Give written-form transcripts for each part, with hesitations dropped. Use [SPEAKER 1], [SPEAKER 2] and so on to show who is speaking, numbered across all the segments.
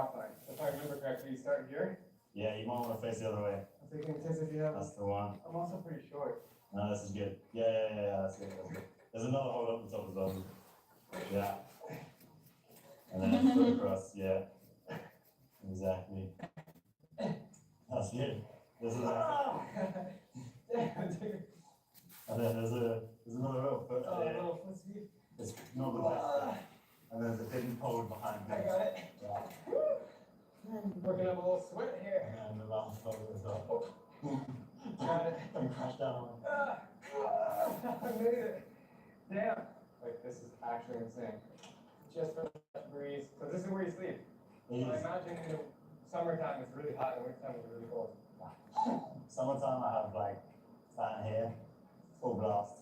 [SPEAKER 1] outline. If I remember correctly, you start here.
[SPEAKER 2] Yeah, you might want to face the other way.
[SPEAKER 1] I'm taking a test if you have.
[SPEAKER 2] That's the one.
[SPEAKER 1] I'm also pretty short.
[SPEAKER 2] No, this is good. Yeah, that's good. That's good. There's another hold up the top as well. Yeah. And then foot across, yeah. Exactly. That's good. This is and then there's another little foot.
[SPEAKER 1] Little foot speed.
[SPEAKER 2] It's not the best. And there's a hidden hold behind
[SPEAKER 1] I
[SPEAKER 2] it.
[SPEAKER 1] got it.
[SPEAKER 2] Yeah.
[SPEAKER 1] Working up a little sweat here.
[SPEAKER 2] And the last hold as well.
[SPEAKER 1] Got it.
[SPEAKER 2] Don't crash down.
[SPEAKER 1] I made it. Damn. Like, this is actually insane. Just for the breeze. So this is where you sleep. So I imagine in the summertime it's really hot and wintertime it's really cold.
[SPEAKER 2] Summertime I have like fan here, full blast,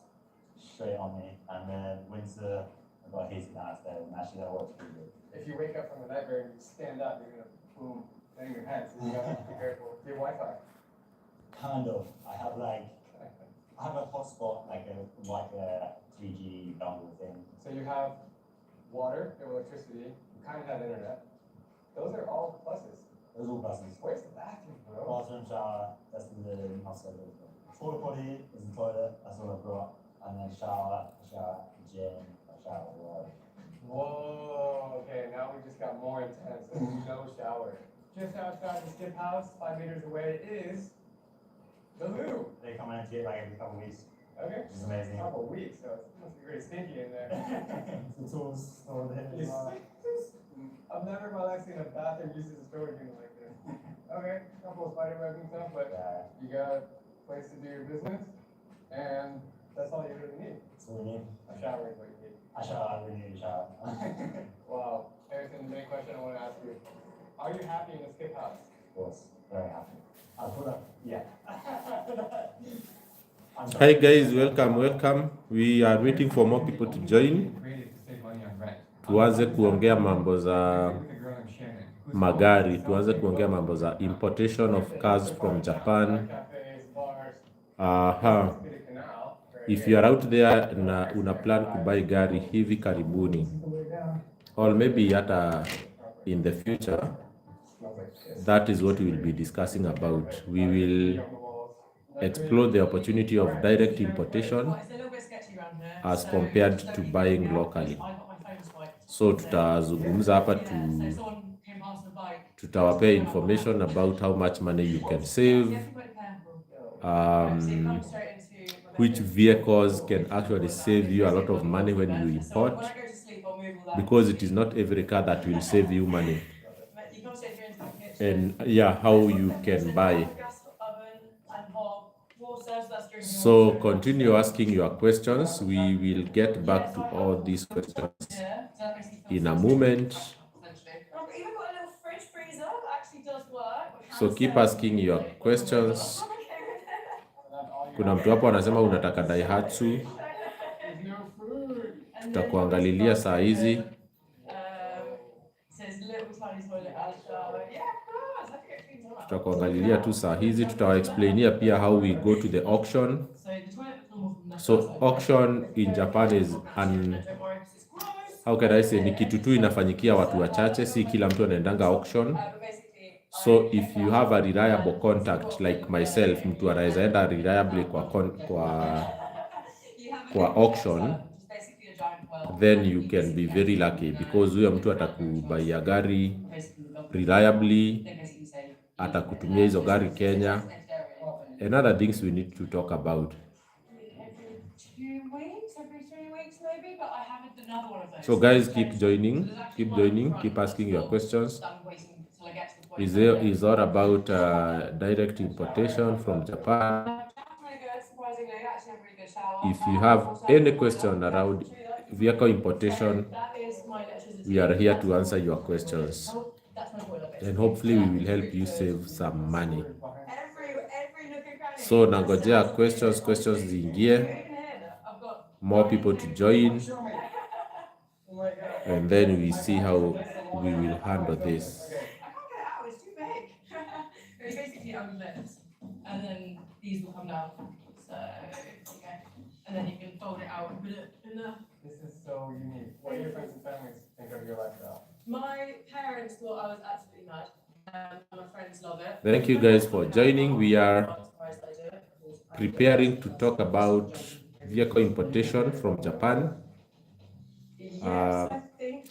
[SPEAKER 2] straight on me, and then winter I've got heated downstairs, and actually that works pretty good.
[SPEAKER 1] If you wake up from the nightmare and you stand up, you're gonna boom in your head. So you gotta be careful. Do you have Wi-Fi?
[SPEAKER 2] Kind of. I have a hotspot, like a 3G dongle thing.
[SPEAKER 1] So you have water, you have electricity, you kind of have internet. Those are all pluses.
[SPEAKER 2] Those are all buses.
[SPEAKER 1] Where's the bathroom, bro?
[SPEAKER 2] Bathroom, shower, that's the master. Porta potty is the toilet, that's all I've got. And then shower, gym, water.
[SPEAKER 1] Whoa, okay, now we just got more intense. No shower. Just outside the skip house, 5 meters away, is the loo.
[SPEAKER 2] They come in and get like every couple of weeks,
[SPEAKER 1] Okay.
[SPEAKER 2] which is amazing.
[SPEAKER 1] A couple weeks, so it must be very stinky in there.
[SPEAKER 2] The tools over there. as well.
[SPEAKER 1] I've never in my life seen a bathroom used as a storage unit like this. Okay, a couple of spider webs and stuff, but
[SPEAKER 2] Yeah,
[SPEAKER 1] you got a place to do your business, and that's all you really need.
[SPEAKER 2] that's what we need.
[SPEAKER 1] A shower is what you need.
[SPEAKER 2] I really need a shower.
[SPEAKER 1] Wow, Harrison, the main question I want to ask you: are you happy in the skip house?
[SPEAKER 2] Of course, very happy. I'll put up, yeah.
[SPEAKER 3] Hi guys, welcome. We are waiting for more people to join. Tuanze kuongea mambo za magari, tuanze kuongea mambo za importation of cars from Japan. If you are out there na una plan kubuy gari hivi karibuni, or maybe hata in the future, that is what we will be discussing about. We will explore the opportunity of direct importation as compared to buying locally. So tutazungumza hapa tutawapea information about how much money you can save, which vehicles can actually save you a lot of money when you import, because it is not every car that will save you money, and yeah, how you can buy. So continue asking your questions. We will get back to all these questions in a moment. So keep asking your questions. Kuna mtu hapo anasema unataka Daihatsu. Tutakuangalilia saa hizi. Tutakuangalilia tu saa hizi. Tutawaexplainia pia how we go to the auction. So auction in Japan is how can I say, ni kitu tu inafanyikia watu wachache, si kila mtu anaendanga auction. So if you have a reliable contact like myself, mtu anaweza enda reliably kwa auction, then you can be very lucky, because huyo mtu atakubaia gari reliably, atakutumia hizo gari Kenya, and other things we need to talk about. So guys, keep joining, keep asking your questions. Is all about direct importation from Japan. If you have any question around vehicle importation, we are here to answer your questions, and hopefully we will help you save some money. So nangojea questions ziingie, more people to join, and then we see how we will handle this.
[SPEAKER 4] And then these will come down. So, okay. And then you can fold it out and put it in there.
[SPEAKER 1] This is so unique. What do your friends and family think of your lifestyle?
[SPEAKER 4] My parents thought I was absolutely mad. My friends love it.
[SPEAKER 3] Thank you guys for joining. We are preparing to talk about vehicle importation from Japan.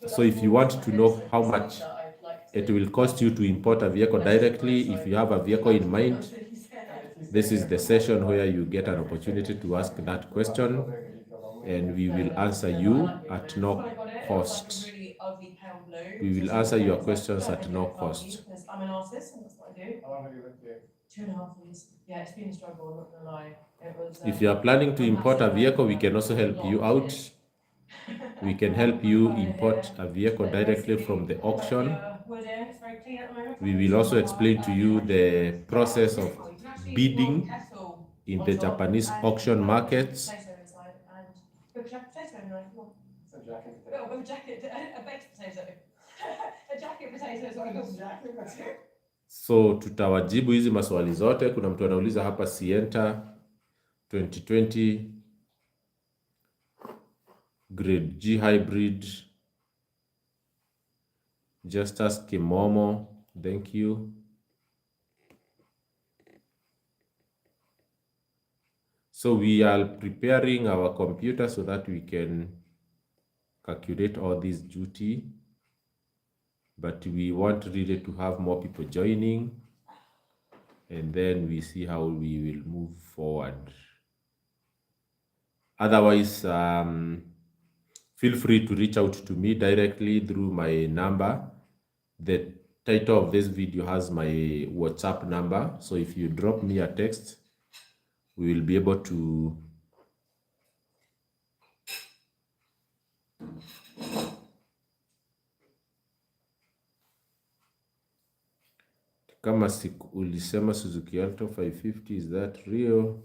[SPEAKER 3] So if you want to know how much it will cost you to import a vehicle directly, if you have a vehicle in mind, this is the session where you get an opportunity to ask that question, and we will answer you at no cost. We will answer your questions at no cost.
[SPEAKER 4] I'm an artist, and that's what I do.
[SPEAKER 1] How long have you lived here?
[SPEAKER 4] 2.5 years. Yeah, it's been a struggle, I'm not gonna lie. It was.
[SPEAKER 3] If you are planning to import a vehicle, we can also help you out. We can help you import a vehicle directly from the auction. We will also explain to you the process of bidding in the Japanese auction markets.
[SPEAKER 1] It's a jacket potato.
[SPEAKER 4] A jacket, a baked potato. A jacket potato is what it is.
[SPEAKER 1] Jacket potato.
[SPEAKER 3] So tutawajibu hizi maswali zote. Kuna mtu anauliza hapa Sienta 2020 Grade G hybrid. Justus Kimomo, thank you. So we are preparing our computer so that we can calculate all this duty, but we want really to have more people joining, and then we see how we will move forward. Otherwise, feel free to reach out to me directly through my number. The title of this video has my WhatsApp number, so if you drop me a text, we will be able to kama ulisema Suzuki Alto 550, is that real?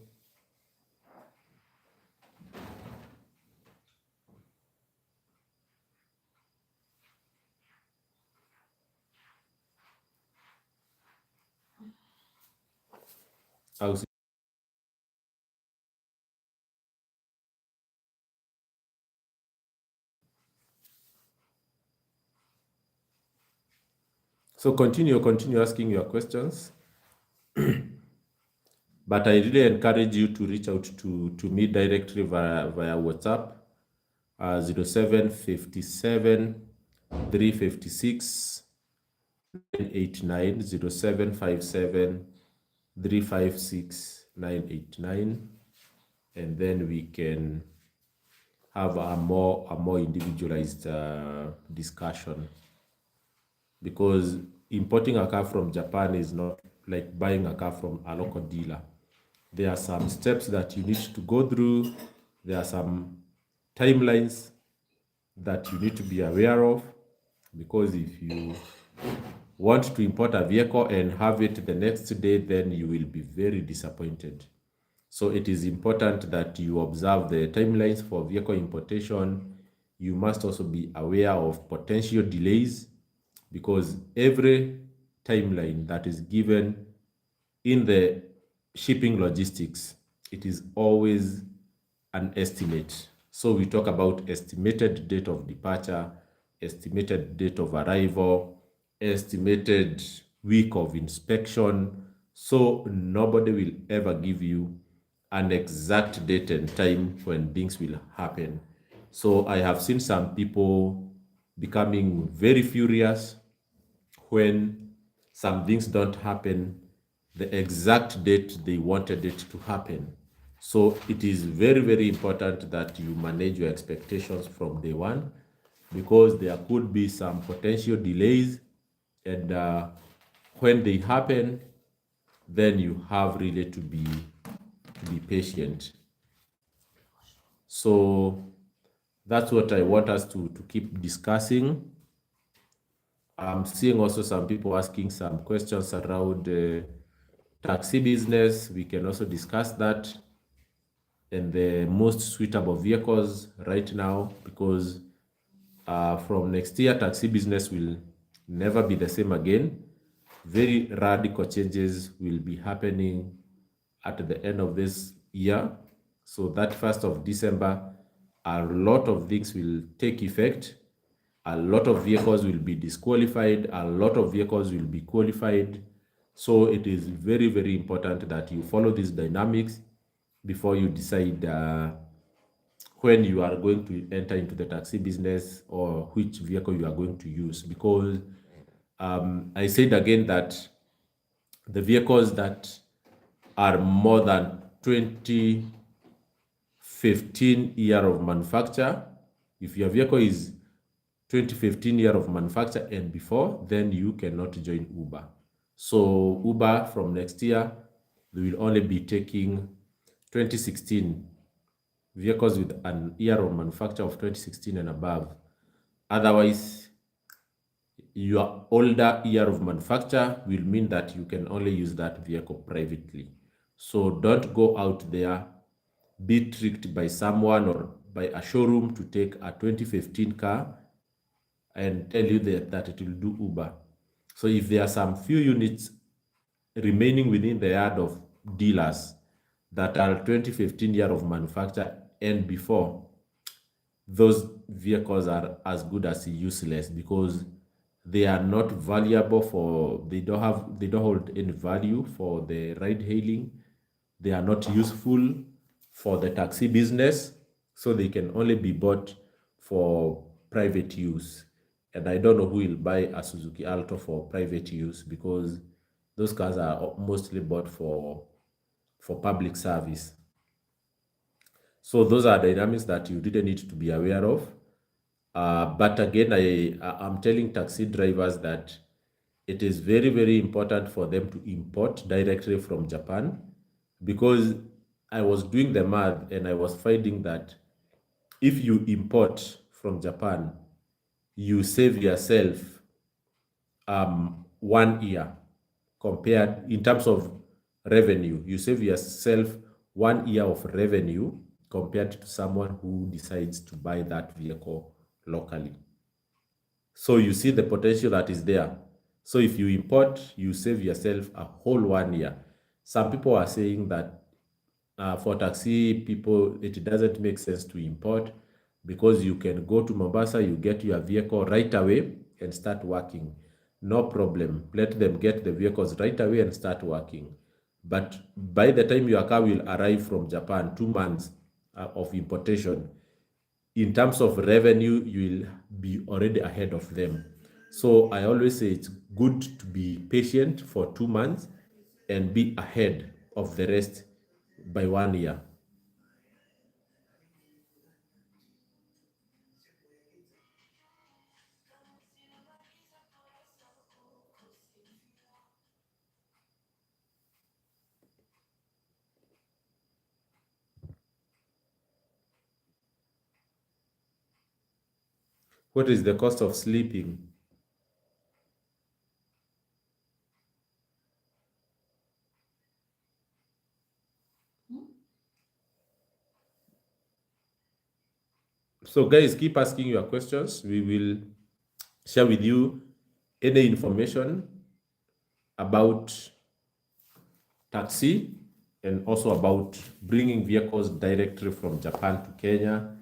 [SPEAKER 3] So continue asking your questions. But I really encourage you to reach out to me directly via WhatsApp, 0757 356 989, 0757 356 989, and then we can have a more individualized discussion. Because importing a car from Japan is not like buying a car from a local dealer. There are some steps that you need to go through. There are some timelines that you need to be aware of, because if you want to import a vehicle and have it the next day, then you will be very disappointed. So it is important that you observe the timelines for vehicle importation. You must also be aware of potential delays, because every timeline that is given in the shipping logistics, it is always an estimate. So we talk about estimated date of departure, estimated date of arrival, estimated week of inspection. So nobody will ever give you an exact date and time when things will happen. So I have seen some people becoming very furious when some things don't happen the exact date they wanted it to happen. So it is very, very important that you manage your expectations from day one, because there could be some potential delays, and when they happen, then you have really to be patient. So that's what I want us to keep discussing. I'm seeing also some people asking some questions around taxi business. We can also discuss that, and the most suitable vehicles right now, because from next year, taxi business will never be the same again. Very radical changes will be happening at the end of this year. So that 1st of December, a lot of things will take effect. a lot of vehicles will be disqualified, a lot of vehicles will be qualified. So it is very, very important that you follow these dynamics before you decide when you are going to enter into the taxi business or which vehicle you are going to use. Because I said again that the vehicles that are more than 2015 year of manufacture, if your vehicle is 2015 year of manufacture and before, then you cannot join Uber. So Uber from next year, they will only be taking 2016 vehicles with an year of manufacture of 2016 and above. Otherwise, your older year of manufacture will mean that you can only use that vehicle privately. So don't go out there, be tricked by someone or by a showroom to take a 2015 car and tell you that it will do Uber. So if there are some few units remaining within the yard of dealers that are 2015 year of manufacture and before, those vehicles are as good as useless because they are not valuable for, they don't hold any value for the ride hailing. They are not useful for the taxi business, so they can only be bought for private use. And I don't know who will buy a Suzuki Alto for private use because those cars are mostly bought for public service. So those are dynamics that you really need to be aware of. But again, I'm telling taxi drivers that it is very, very important for them to import directly from Japan, because I was doing the math and I was finding that if you import from Japan, you save yourself 1 year compared in terms of revenue. You save yourself 1 year of revenue compared to someone who decides to buy that vehicle locally. So you see the potential that is there. So if you import, you save yourself a whole 1 year. Some people are saying that for taxi people, it doesn't make sense to import because you can go to Mombasa, you get your vehicle right away and start working. No problem. Let them get the vehicles right away and start working. But by the time your car will arrive from Japan, 2 months of importation, in terms of revenue, you will be already ahead of them. So I always say it's good to be patient for 2 months and be ahead of the rest by 1 year. What is the cost of sleeping? So guys, keep asking your questions. We will share with you any information about taxi and also about bringing vehicles directly from Japan to Kenya.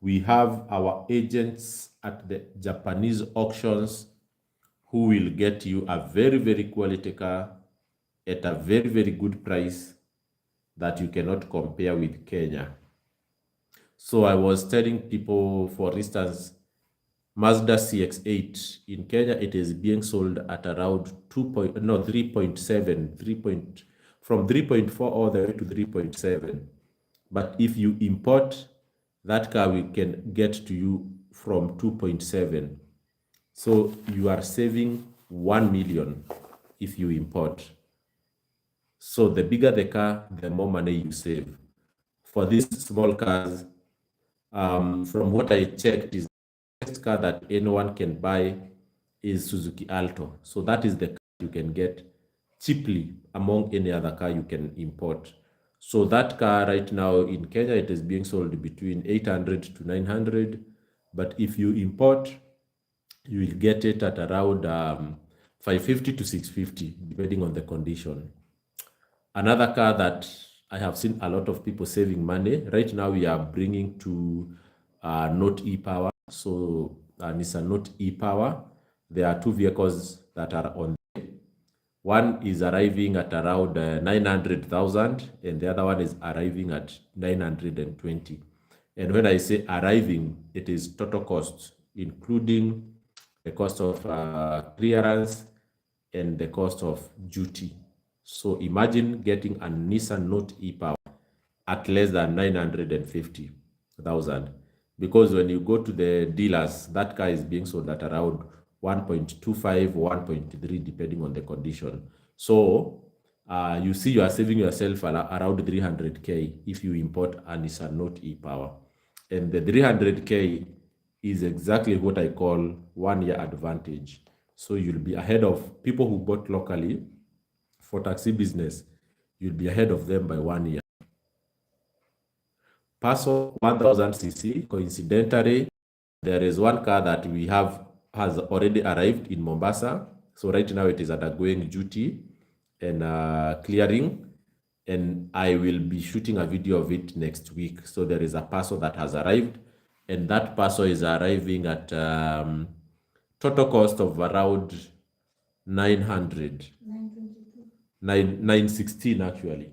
[SPEAKER 3] We have our agents at the Japanese auctions who will get you a very, very quality car at a very, very good price that you cannot compare with Kenya. So I was telling people, for instance, Mazda CX-8 in Kenya, it is being sold at around 3.7, from 3.4 all the way to 3.7. But if you import, that car we can get to you from 2.7. So you are saving 1 million if you import. So the bigger the car, the more money you save. For these small cars, from what I checked, is the best car that anyone can buy is Suzuki Alto. So that is the car you can get cheaply among any other car you can import. So that car right now in Kenya, it is being sold between 800 to 900. But if you import, you will get it at around 550 to 650, depending on the condition. Another car that I have seen a lot of people saving money, right now we are bringing to Note e-Power. So Nissan Note e-Power. There are two vehicles that are on. One is arriving at around 900,000 and the other one is arriving at 920. And when I say arriving, it is total cost, including the cost of clearance and the cost of duty. So imagine getting a Nissan Note e-Power at less than 950,000. Because when you go to the dealers, that car is being sold at around 1.25, 1.3, depending on the condition. So you see you are saving yourself around 300K if you import a Nissan Note e-Power. And the 300K is exactly what I call 1 year advantage. So you'll be ahead of people who bought locally for taxi business. You'll be ahead of them by 1 year. Passo 1000cc, coincidentally, there is one car that we have has already arrived in Mombasa. So right now it is undergoing duty and clearing. And I will be shooting a video of it next week. So there is a Passo that has arrived. And that Passo is arriving at total cost of around 916 actually.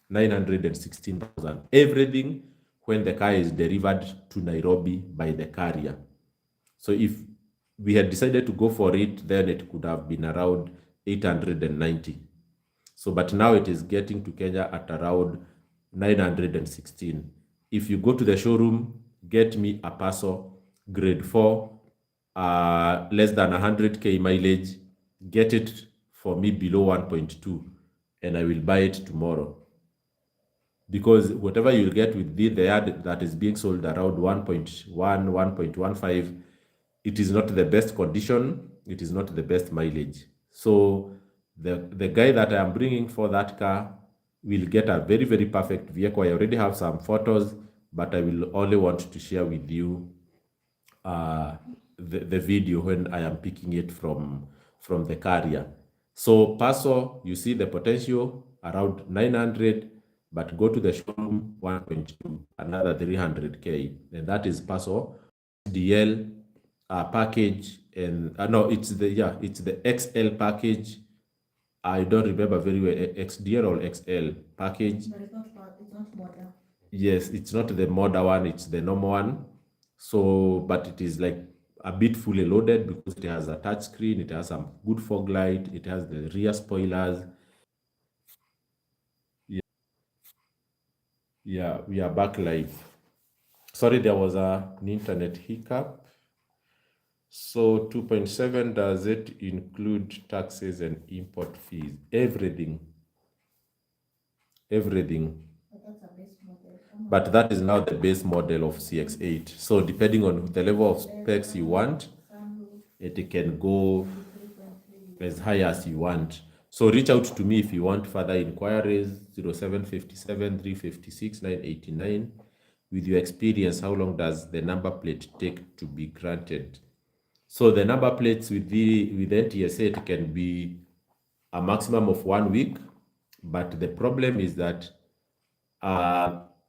[SPEAKER 3] 916,000. Everything when the car is delivered to Nairobi by the carrier. So if we had decided to go for it, then it could have been around 890. So, but now it is getting to Kenya at around 916. If you go to the showroom, get me a Passo grade 4, less than 100K mileage, get it for me below 1.2, and I will buy it tomorrow. Because whatever you'll get with the ad that is being sold around 1.1, 1.15, it is not the best condition, it is not the best mileage. So the guy that I am bringing for that car will get a very, very perfect vehicle. I already have some photos, but I will only want to share with you the video when I am picking it from the carrier. So Passo, you see the potential around 900, but go to the showroom 1.2, another 300K, and that is Passo DL package. And no, it's the XL package. I don't remember very well, XDL or XL package.
[SPEAKER 5] But it's not modern.
[SPEAKER 3] Yes, it's not the modern one, it's the normal one. So, but it is like a bit fully loaded because it has a touch screen, it has some good fog light, it has the rear spoilers. Yeah, we are back live. Sorry, there was an internet hiccup. So 2.7, does it include taxes and import fees? Everything.
[SPEAKER 5] But that's a base model.
[SPEAKER 3] But that is now the base model of CX-8. So depending on the level of specs you want, it can go as high as you want. So reach out to me if you want further inquiries, 0757 356 989. With your experience, how long does the number plate take to be granted? So the number plates with NTSA, it can be a maximum of 1 week. But the problem is that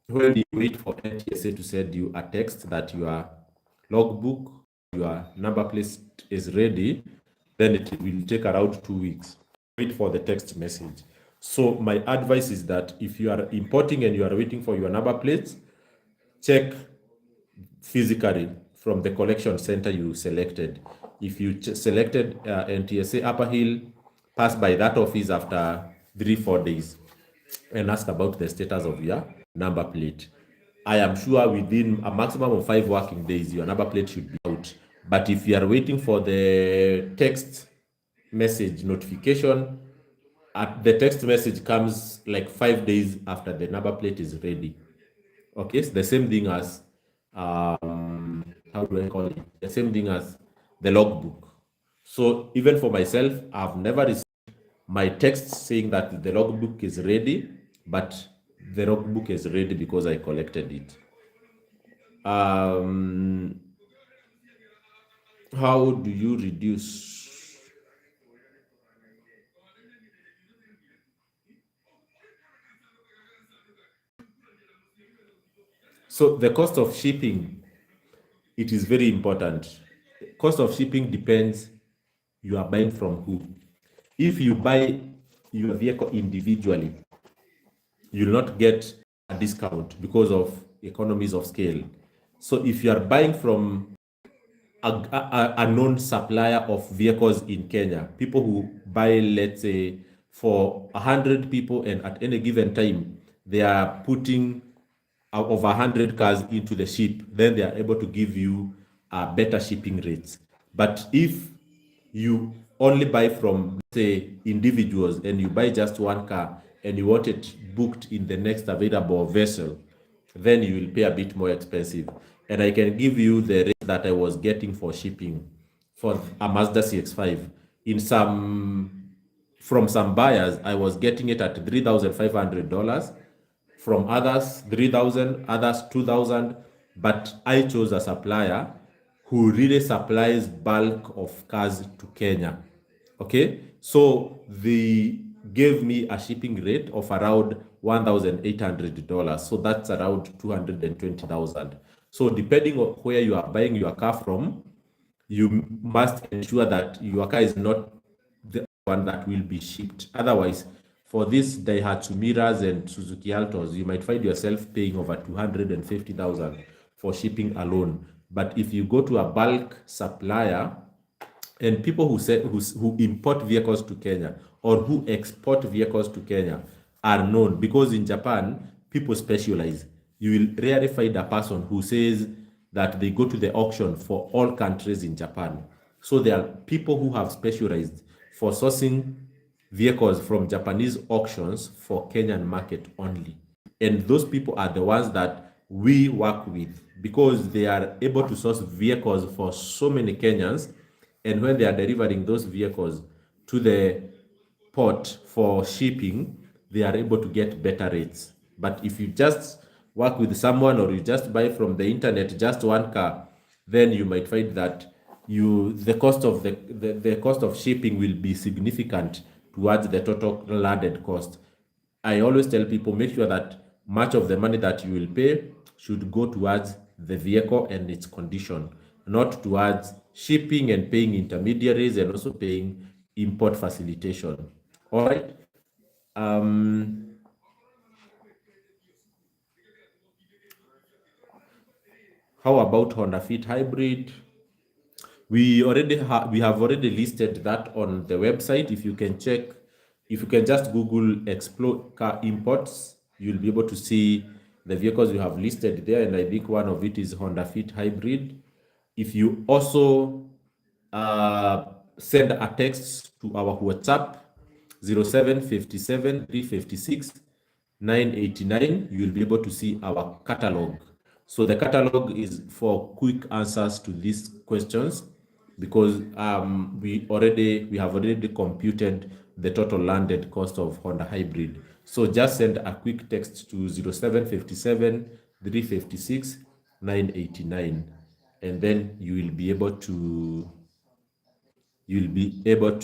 [SPEAKER 3] when you wait for NTSA to send you a text that your logbook, your number plate is ready, then it will take around 2 weeks. Wait for the text message. So my advice is that if you are importing and you are waiting for your number plates, check physically from the collection center you selected. If you selected NTSA Upper Hill, pass by that office after 3-4 days and ask about the status of your number plate. I am sure within a maximum of 5 working days, your number plate should be out. But if you are waiting for the text message notification, the text message comes like 5 days after the number plate is ready. Okay, it's the same thing as how do I call it? The same thing as the logbook. So even for myself, I've never received my text saying that the logbook is ready, but the logbook is ready because I collected it. How do you reduce? So the cost of shipping, it is very important. cost of shipping depends you are buying from who. If you buy your vehicle individually, you'll not get a discount because of economies of scale. So if you are buying from a known supplier of vehicles in Kenya, people who buy, let's say, for 100 people, and at any given time, they are putting over 100 cars into the ship, then they are able to give you better shipping rates. But if you only buy from, say, individuals, and you buy just one car and you want it booked in the next available vessel, then you will pay a bit more expensive. And I can give you the rate that I was getting for shipping for a Mazda CX-5. From some buyers, I was getting it at $3,500. From others, 3,000, others 2,000. But I chose a supplier who really supplies bulk of cars to Kenya. Okay, so they gave me a shipping rate of around $1,800. So that's around 220,000. So depending on where you are buying your car from, you must ensure that your car is not the one that will be shipped. Otherwise, for these Daihatsu Miras and Suzuki Altos, you might find yourself paying over 250,000 for shipping alone. But if you go to a bulk supplier, and people who import vehicles to Kenya or who export vehicles to Kenya are known, because in Japan, people specialize. You will rarely find a person who says that they go to the auction for all countries in Japan. So there are people who have specialized for sourcing vehicles from Japanese auctions for Kenyan market only. And those people are the ones that we work with, because they are able to source vehicles for so many Kenyans. And when they are delivering those vehicles to the port for shipping, they are able to get better rates. But if you just work with someone, or you just buy from the internet just one car, then you might find that the cost of the cost of shipping will be significant towards the total landed cost. I always tell people, make sure that much of the money that you will pay should go towards the vehicle and its condition, not towards shipping and paying intermediaries and also paying import facilitation. All right. How about Honda Fit Hybrid? We have already listed that on the website. If you can check, if you can just Google Explore Car Imports, you'll be able to see the vehicles you have listed there. And I think one of it is Honda Fit Hybrid. If you also send a text to our WhatsApp 0757 356 989, you will be able to see our catalog. So the catalog is for quick answers to these questions, because we have already computed the total landed cost of Honda Hybrid. So just send a quick text to 0757 356 989, and then you will be able to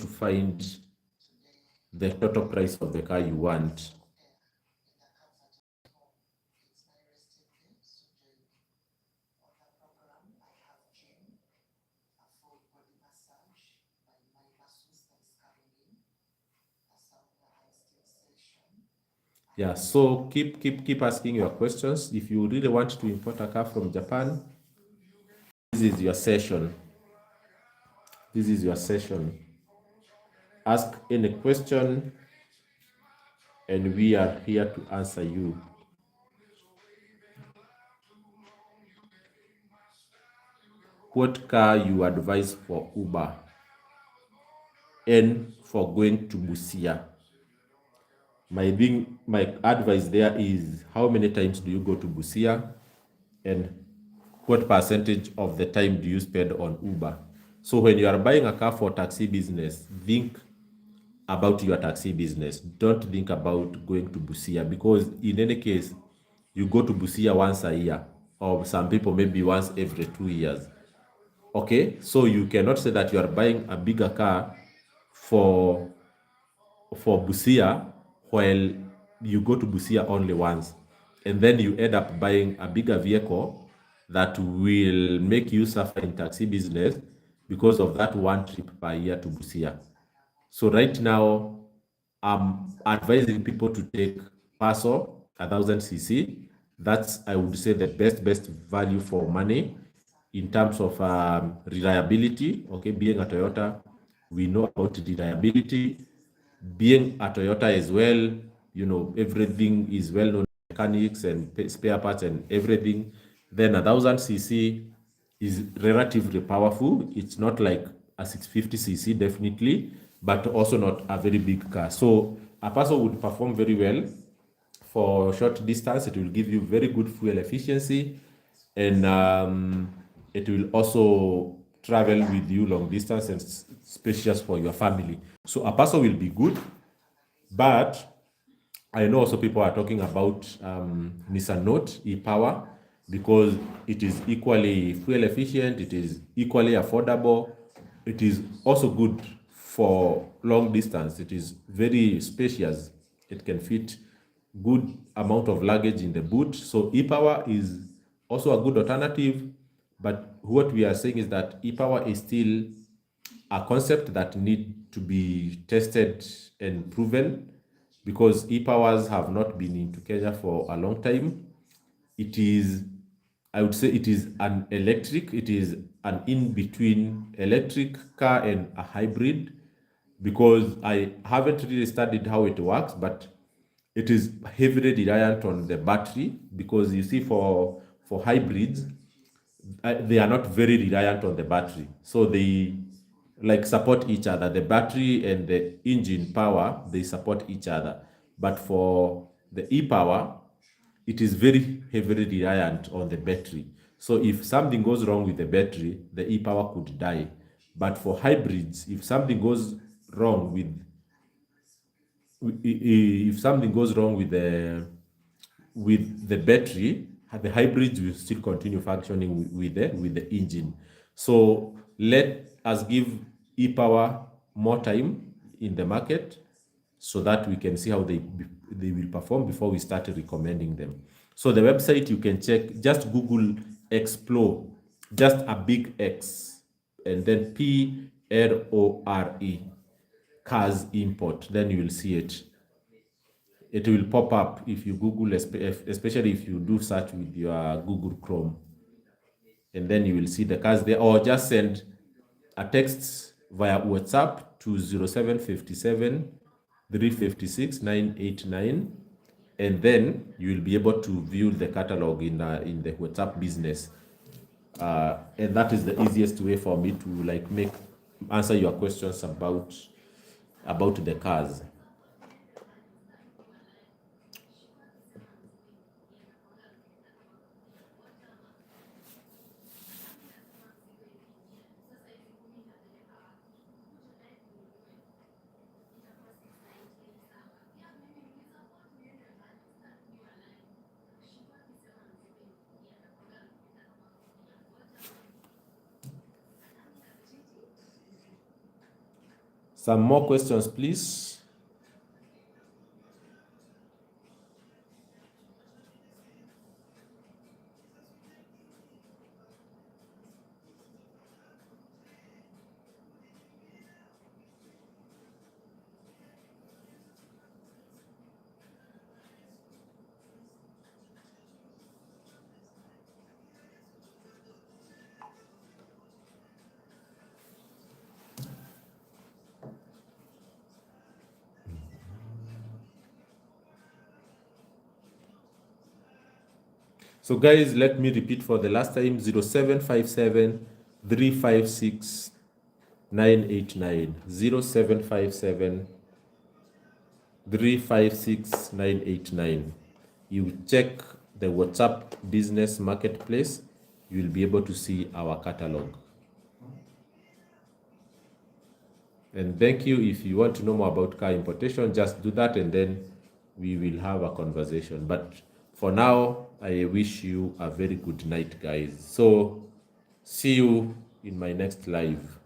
[SPEAKER 3] find the total price of the car you want. Yeah, so keep asking your questions. If you really want to import a car from Japan, this is your session. This is your session. Ask any question, and we are here to answer you. What car you advise for Uber and for going to Busia? My advice there is, how many times do you go to Busia, and what percentage of the time do you spend on Uber? So when you are buying a car for taxi business, think about your taxi business. Don't think about going to Busia, because in any case, you go to Busia once a year, or some people maybe once every 2 years. Okay, so you cannot say that you are buying a bigger car for Busia while you go to Busia only once, and then you end up buying a bigger vehicle that will make you suffer in taxi business, because of that one trip per year to Busia. So right now, I'm advising people to take Paso 1000cc. That's, I would say, the best value for money in terms of reliability. Okay, being a Toyota, we know about reliability. Being a Toyota as well, you know, everything is well known, mechanics and spare parts and everything. Then 1000cc is relatively powerful. It's not like a 650cc, definitely, but also not a very big car. So a Paso would perform very well for short distance. It will give you very good fuel efficiency, and it will also travel with you long distance and spacious for your family. So a Paso will be good, but I know also people are talking about Nissan Note e-Power because it is equally fuel efficient, it is equally affordable, it is also good for long distance, it is very spacious, it can fit good amount of luggage in the boot. So e-Power is also a good alternative, but what we are saying is that e-Power is still a concept that need to be tested and proven because e-Powers have not been into Kenya for a long time. It is, I would say it is an electric, it is an in-between electric car and a hybrid, because I haven't really studied how it works, but it is heavily reliant on the battery, because you see for hybrids, they are not very reliant on the battery. So they like support each other. The battery and the engine power, they support each other. But for the e-Power, it is very heavily reliant on the battery. So if something goes wrong with the battery, the e-Power could die. But for hybrids, if something goes wrong with the battery, the hybrids will still continue functioning with the engine. So let us give e-Power more time in the market so that we can see how they will perform before we start recommending them. So the website you can check, just Google Explore, just a big X, and then PLORE, cars import, then you will see it. It will pop up if you Google, especially if you do search with your Google Chrome, and then you will see the cars there, or just send a text via WhatsApp to 0757 356 989, and then you will be able to view the catalog in the WhatsApp business, and that is the easiest way for me to like answer your questions about the cars. Some more questions, please. So guys, let me repeat for the last time, 0757 356 989, 0757 356 989. You check the WhatsApp business marketplace, you will be able to see our catalog. And thank you. If you want to know more about car importation, just do that and then we will have a conversation. But for now, I wish you a very good night, guys. So see you in my next live.